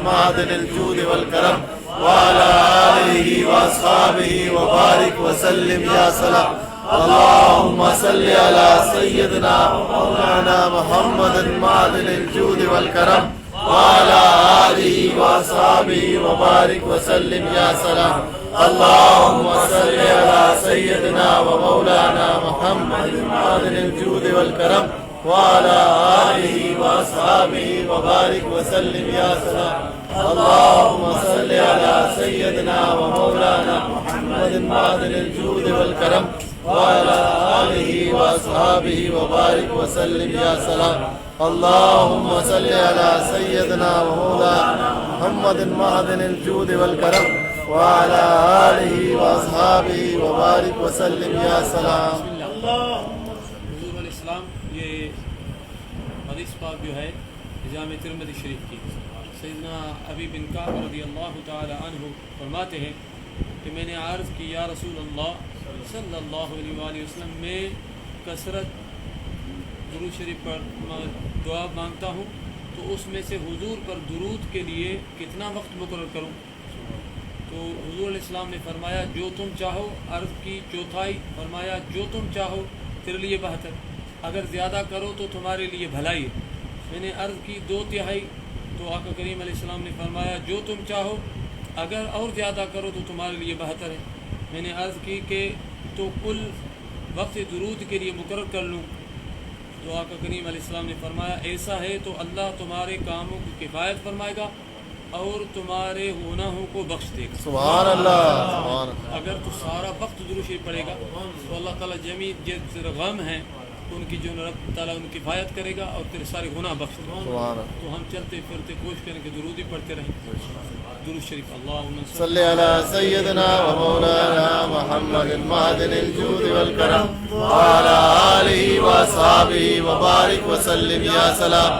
معدن الجود والكرم وعلى آله وأصحابه وبارك وسلم يا سلام. اللهم صل على سيدنا ومولانا محمد معدن الجود والكرم وعلى آله وأصحابه وبارك وسلم يا سلام. اللهم صل على سيدنا ومولانا محمد معدن الجود والكرم وعلى آله وأصحابه وبارك وسلم يا سلام. اللهم صل على سيدنا ومولانا محمد معدن الجود والكرم وعلى آله وأصحابه وبارك وسلم يا سلام. اللهم صل على سيدنا ومولانا محمد معدن الجود والكرم وعلى آله وأصحابه وبارك وسلم يا سلام. حضور علیہ السلام یہ حدیث پاک جو ہے جامع ترمذی شریف کی، سیدنا ابی بن کعب رضی اللہ تعالی عنہ فرماتے ہیں کہ میں نے عرض کی یا رسول اللہ صلی اللہ علیہ وآلہ وسلم میں کثرت درود شریف پر دعا مانگتا ہوں تو اس میں سے حضور پر درود کے لیے کتنا وقت مقرر کروں؟ تو حضور علیہ السلام نے فرمایا جو تم چاہو. عرض کی چوتھائی. فرمایا جو تم چاہو تیرے لیے بہتر، اگر زیادہ کرو تو تمہارے لیے بھلائی ہے. میں نے عرض کی 2/3. تو آقا کریم علیہ السلام نے فرمایا جو تم چاہو اگر اور زیادہ کرو تو تمہارے لیے بہتر ہے. میں نے عرض کی کہ تو کل وقت درود کے لیے مقرر کر لوں. تو آقا کریم علیہ السلام نے فرمایا ایسا ہے تو اللہ تمہارے کاموں کی کفایت فرمائے گا اور تمہارے گناہوں کو بخش دے گا. سبحان اللہ. سبحان اللہ. اگر تو سارا وقت درود شریف پڑھے گا تو اللہ تعالیٰ جمیع جس غم ہیں ان کی جو رب تعالیٰ ان کی کفایت کرے گا اور تیرے سارے گناہ بخش دے گا. سبحان اللہ. تو ہم چلتے پھرتے کوشش کریں کہ درود ہی پڑھتے رہیں. درود شریف. اللہم صلی علی سیدنا و مولانا محمد معدن الجود والکرم وعلى آلہ وأصحابہ وبارک وسلم یا سلام.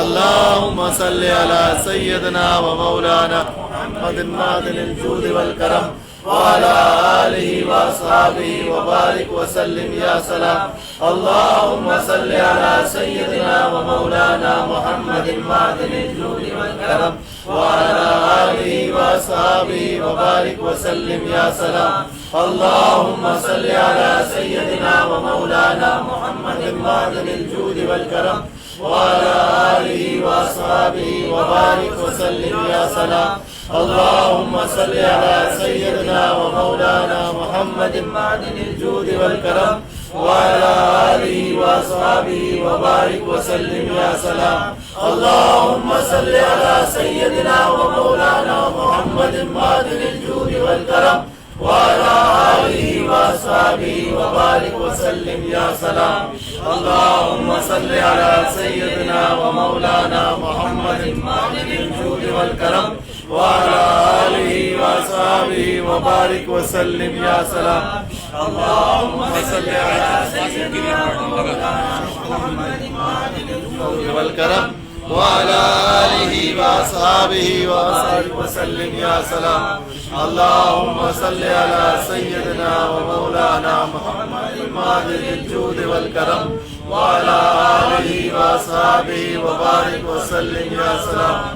اللہم صلی علی سیدنا و مولانا محمد معدن الجود والکرم وعلى آلہ وأصحابہ وبارک وسلم یا سلام. اللہم صل علی سیدنا و مولانا محمد معدن الجود والکرم وعلى آلہ وأصحابہ وبارک وسلم یا سلام. اللہم صل علی سیدنا و مولانا محمد معدن الجود والکرم وعلى آلہ وأصحابہ وبارک وسلم یا سلام. اللہم صل علی سیدنا و مولانا محمد معدن الجود والکرم وعلى آلہ وأصحابہ وبارک وسلم یا سلام. اللہم صل علی سیدنا و مولانا محمد معدن الجود والکرم وعلى آلہ وأصحابہ وبارک وسلم یا سلام. اللہم صل علی سیدنا و مولانا محمد معدن الجود والکرم وعلى آلہ وأصحابہ وبارک وسلم یا سلام. اللہم صل علی سیدنا و مولانا محمد معدن الجود والکرم وعلى آلہ وأصحابہ وبارک وسلم یا سلام. اللہم صل علی سیدنا و مولانا محمد معدن الجود والکرم وعلى آلہ وأصحابہ وبارک وسلم یا سلام.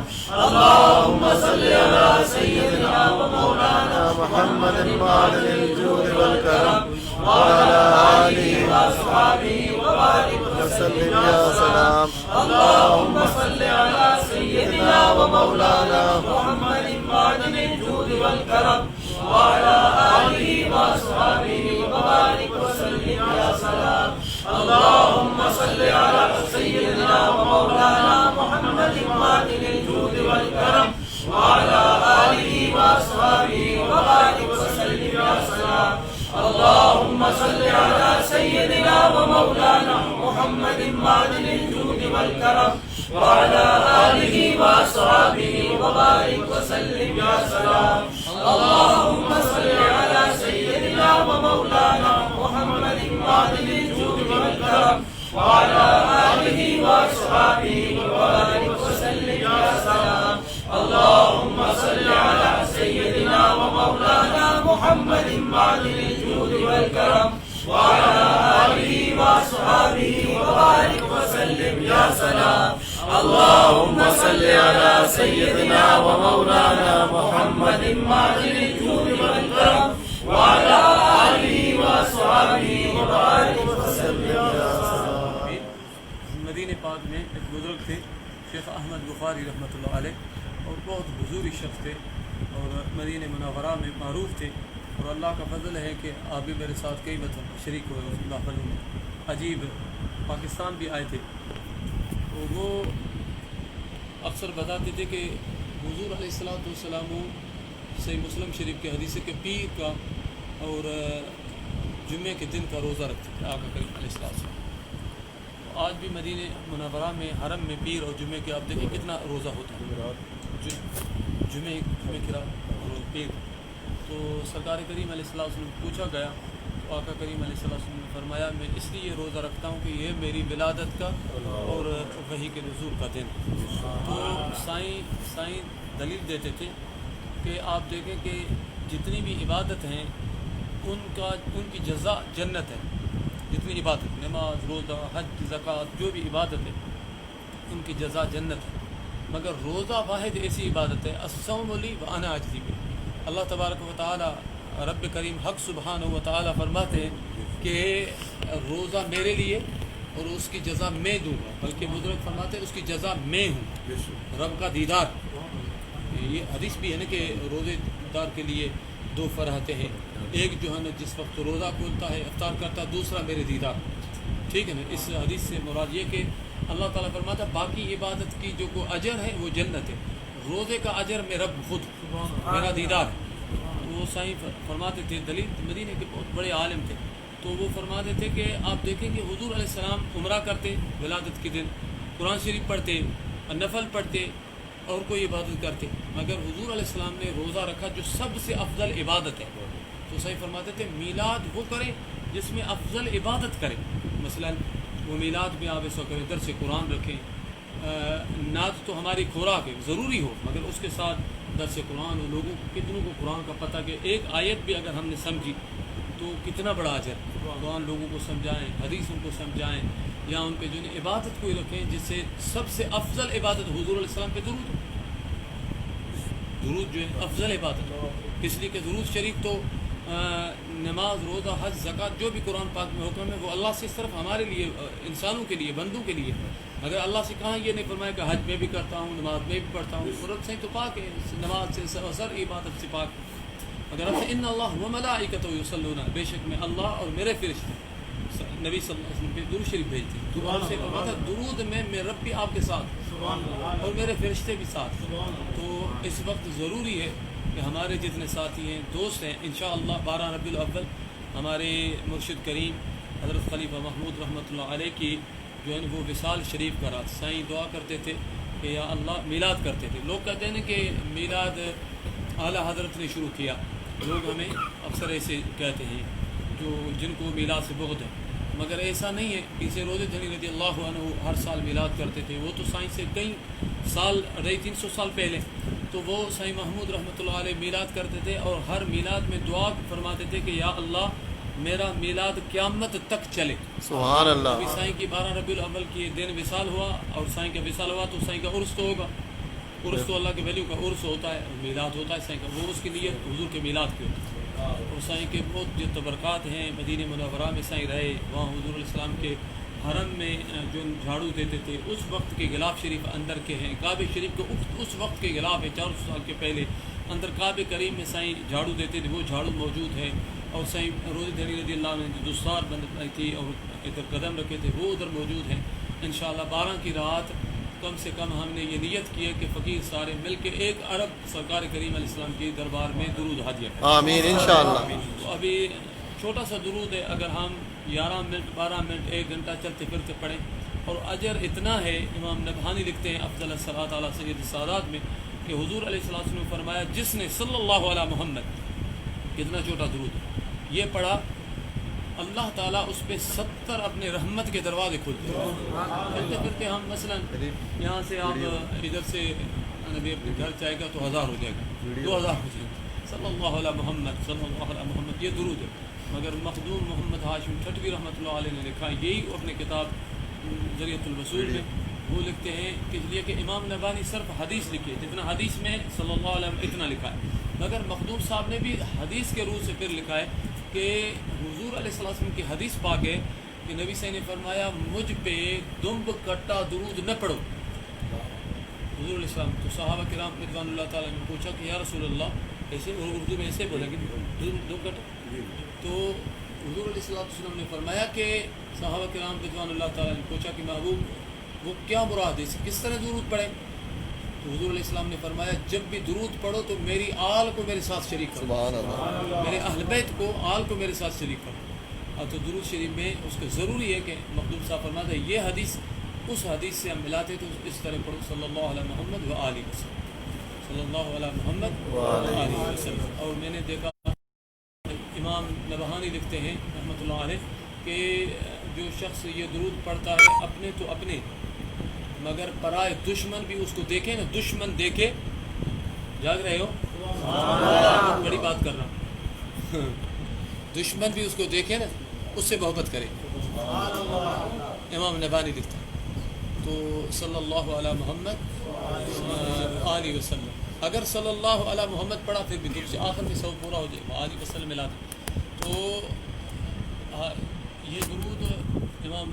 اللہم صل علی سیدنا و مولانا محمد معدن الجود والکرم وعلى آلہ وأصحابہ وبارک وسلم یا سلام. اللہم صل علی سیدنا و مولانا محمد معدن الجود والکرم وعلى آلہ وأصحابہ وبارک وسلم یا سلام. اللہم صل علی سیدنا و مولانا محمد معدن الجود والکرم وعلى آلہ وأصحابہ وبارک وسلم یا سلام. اللہم صل علی سیدنا و مولانا محمد معدن الجود والکرم وعلى آلہ وأصحابہ وبارک وسلم یا سلام. اللہم صل علی سیدنا و مولانا محمد معدن الجود والکرم وعلى آلہ وأصحابہ وبارک وسلم یا سلام. اللہم صل علی سیدنا و مولانا محمد معدن الجود والکرم وعلى آلہ وأصحابہ وبارک وسلم یا سلام. اللہ اللهم صل على سيدنا ومولانا محمد معدن الجود والكرم وعلى آله وصحبه وبارك وسلم يا سلام. مدینہ پاک میں ایک بزرگ تھے شیخ احمد بخاری رحمۃ اللہ علیہ، اور بہت بزرگ شخص تھے اور مدینہ منورہ میں معروف تھے، اور اللہ کا فضل ہے کہ آپ بھی میرے ساتھ کئی مرتبہ شریک ہوئے اس محفل میں. عجیب پاکستان بھی آئے تھے، تو وہ اکثر بتاتے تھے کہ حضور علیہ السلام سے مسلم شریف کے حدیث کے پیر کا اور جمعے کے دن کا روزہ رکھتے تھے آقا کریم علیہ السلام. آج بھی مدینہ منورہ میں حرم میں پیر اور جمعے کے آپ دیکھیں کتنا روزہ ہوتا ہے، جمعے کی رات اور پیر. تو سرکار کریم علیہ السلام نے پوچھا گیا تو آقا کریم علیہ السلام نے فرمایا میں اس لیے روزہ رکھتا ہوں کہ یہ میری ولادت کا اور وحی کے نزول کا دن. تو سائیں دلیل دیتے تھے کہ آپ دیکھیں کہ جتنی بھی عبادت ہیں ان کی جزا جنت ہے. جتنی عبادت، نماز، روزہ، حج، زکوٰۃ، جو بھی عبادت ہے ان کی جزا جنت ہے. مگر روزہ واحد ایسی عبادت ہے الصوم لی وانا اجزی بہ. اللہ تبارک و تعالی رب کریم حق سبحانہ و تعالی فرماتے ہیں کہ روزہ میرے لیے اور اس کی جزا میں دوں گا. بلکہ بزرگ فرماتے ہیں اس کی جزا میں ہوں. رب کا دیدار، یہ حدیث بھی ہے نا کہ روزے دار کے لیے دو فرحتیں ہیں، ایک جو ہے نا جس وقت روزہ کھولتا ہے افطار کرتا ہے، دوسرا میرے دیدار. ٹھیک ہے نا. اس حدیث سے مراد یہ کہ اللہ تعالیٰ فرماتا ہے باقی عبادت کی جو کوئی اجر ہے وہ جنت ہے، روزے کا اجر میں رب خود میرا دیدار ہے. وہ سائیں فرماتے تھے، دلیل مدینہ کے بہت بڑے عالم تھے، تو وہ فرماتے تھے کہ آپ دیکھیں کہ حضور علیہ السلام عمرہ کرتے ولادت کے دن، قرآن شریف پڑھتے، نفل پڑھتے اور کوئی عبادت کرتے، مگر حضور علیہ السلام نے روزہ رکھا جو سب سے افضل عبادت ہے. تو صحیح فرماتے تھے میلاد وہ کرے جس میں افضل عبادت کرے. مثلا وہ میلاد میں آپ ایسا کریں درس قرآن رکھیں. نعت تو ہماری خوراک ہے، ضروری ہو، مگر اس کے ساتھ درس قرآن ہو. لوگوں کتنوں کو قرآن کا پتہ کہ ایک آیت بھی اگر ہم نے سمجھی تو کتنا بڑا اجر. قرآن لوگوں کو سمجھائیں، حدیث ان کو سمجھائیں، یا ان پہ جو ہے عبادت کوئی رکھیں جس سے سب سے افضل عبادت حضور علیہ السلام پہ درود ہو. درود جو ہے افضل عبادت ہو، اس لیے کہ درود شریف تو نماز، روزہ، حج، زکوٰۃ جو بھی قرآن پاک میں حکم ہے وہ اللہ سے صرف ہمارے لیے، انسانوں کے لیے، بندوں کے لیے. اگر اللہ سے کہاں یہ نہیں فرمایا کہ حج میں بھی کرتا ہوں، نماز میں بھی پڑھتا ہوں، قرآن سے تو پاک ہے، نماز سے سر عبادت سے پاک. اگر اب ان اللہ و ملائکتہ یصلون، بے شک میں اللہ اور میرے فرشتے نبی صلی اللہ علیہ وسلم پہ درود شریف بھیجتے ہیں. تو سے فرماتا درود میں رب بھی آپ کے ساتھ اور میرے فرشتے بھی ساتھ. تو اس وقت ضروری ہے کہ ہمارے جتنے ساتھی ہیں، دوست ہیں، انشاءاللہ 12 ربیع الاول ہمارے مرشد کریم حضرت خلیفہ محمود رحمۃ اللہ علیہ کی جو ہے وہ وصال شریف کا رات. سائیں دعا کرتے تھے کہ یا اللہ میلاد کرتے تھے. لوگ کہتے ہیں کہ میلاد اعلیٰ حضرت نے شروع کیا. لوگ ہمیں اکثر ایسے کہتے ہیں جن کو میلاد سے بغض ہے، مگر ایسا نہیں ہے. اسے روزے دھنی رضی اللہ عنہ ہر سال میلاد کرتے تھے. وہ تو سائیں سے کئی سال رہی، 300 سال پہلے. تو وہ سائیں محمود رحمۃ اللہ علیہ میلاد کرتے تھے اور ہر میلاد میں دعا فرماتے تھے کہ یا اللہ میرا میلاد قیامت تک چلے. سبحان اللہ. ابھی سائیں کی 12 ربیع الاول کی دن وصال ہوا اور سائیں کا وصال ہوا تو سائیں کا عرس تو ہوگا. عرس تو اللہ کے ولیوں کا عرس ہوتا ہے، میلاد ہوتا ہے سائیں کا. وہ اس کے لیے حضور کے میلاد کے ہوتے ہیں. اور سائیں کے بہت جو تبرکات ہیں، مدینہ منورہ میں سائیں رہے، وہاں حضور علیہ السلام کے حرم میں جو جھاڑو دیتے تھے اس وقت کے غلاف شریف اندر کے ہیں. کعبہ شریف کے اس وقت کے غلاف ہے 400 سال کے پہلے. اندر کعبہ کریم میں سائیں جھاڑو دیتے تھے، وہ جھاڑو موجود ہے. اور سائیں روزے دھنی رضی اللہ عنہ جو دستار بنائی تھی اور ادھر قدم رکھے تھے وہ ادھر موجود ہیں. انشاءاللہ 12 کی رات کم سے کم ہم نے یہ نیت کی ہے کہ فقیر سارے مل کے 1 ارب سرکار کریم علیہ السلام کے دربار میں درود ہدیہ کریں. آمین انشاءاللہ. تو ابھی چھوٹا سا درود ہے، اگر ہم 11 منٹ 12 منٹ 1 گھنٹہ چلتے پھرتے پڑھیں اور اجر اتنا ہے. امام نبہانی لکھتے ہیں افضل الصلاۃ علی سید السادات میں کہ حضور علیہ السلام نے فرمایا جس نے صلی اللہ علیہ محمد، کتنا چھوٹا درود ہے، یہ پڑھا اللہ تعالیٰ اس پہ 70 اپنے رحمت کے دروازے کھولتے ہیں. چلتے پھرتے ہم مثلا یہاں سے آپ ادھر سے نبی اپنے گھر جائے گا تو 1000 ہو جائے گا، 2000 ہو جائے گا. صلی اللہ علیہ محمد، صلی اللہ علیہ محمد، یہ درود ہے. مگر مخدوم محمد ہاشم ٹھٹوی رحمۃ اللہ علیہ نے لکھا، یہی اپنے کتاب ذریعۃ الوصول میں وہ لکھتے ہیں کہ اس لیے کہ امام نبانی صرف حدیث لکھی ہے، جتنا حدیث میں صلی اللہ علیہ وسلم اتنا لکھا ہے، مگر مخدوم صاحب نے بھی حدیث کے روح سے پھر لکھا ہے کہ حضور علیہ السلام کی حدیث پاک ہے کہ نبی صلی اللہ علیہ وسلم نے فرمایا مجھ پہ دمب کٹا درود نہ پڑھو حضور علیہ السلام. تو صحابہ کرام رضوان اللہ تعالیٰ نے پوچھا کہ یا رسول اللہ ایسے اردو میں ایسے بولیں گے دم کٹا؟ تو حضور علیہ السلام نے فرمایا کہ صحابہ کرام رضوان اللہ تعالیٰ نے پوچھا کہ محبوب وہ کیا مراد ہے، کس طرح درود پڑھے؟ تو حضور علیہ السلام نے فرمایا جب بھی درود پڑھو تو میری آل کو میرے ساتھ شریک کرو، سبحان اللہ. میرے اہل بیت کو آل کو میرے ساتھ شریک کرو. تو درود شریف میں اس کو ضروری ہے کہ مخدوم صاحب فرماتا ہے یہ حدیث اس حدیث سے ہم ملاتے تو اس طرح پڑھو صلی اللہ علیہ محمد و آلہ وسلم، صلی اللہ علیہ محمد و آلہ وسلم. اور میں نے دیکھا امام نبہانی لکھتے ہیں رحمۃ اللہ علیہ کہ جو شخص یہ درود پڑھتا ہے اپنے تو اپنے مگر پرائے دشمن بھی اس کو دیکھے نا، دشمن دیکھے، جاگ رہے ہو؟ بڑی بات کر رہا ہوں. دشمن بھی اس کو دیکھے نا، اس سے محبت کرے. امام نبانی لکھتا ہے. تو صلی اللہ علیہ محمد آلہ وسلم، اگر صلی اللہ علیہ محمد پڑھا پھر بھی دوسرے آخر میں سب پورا ہو جائے گا، آلہ وسلم ملا دیں. تو یہ درود امام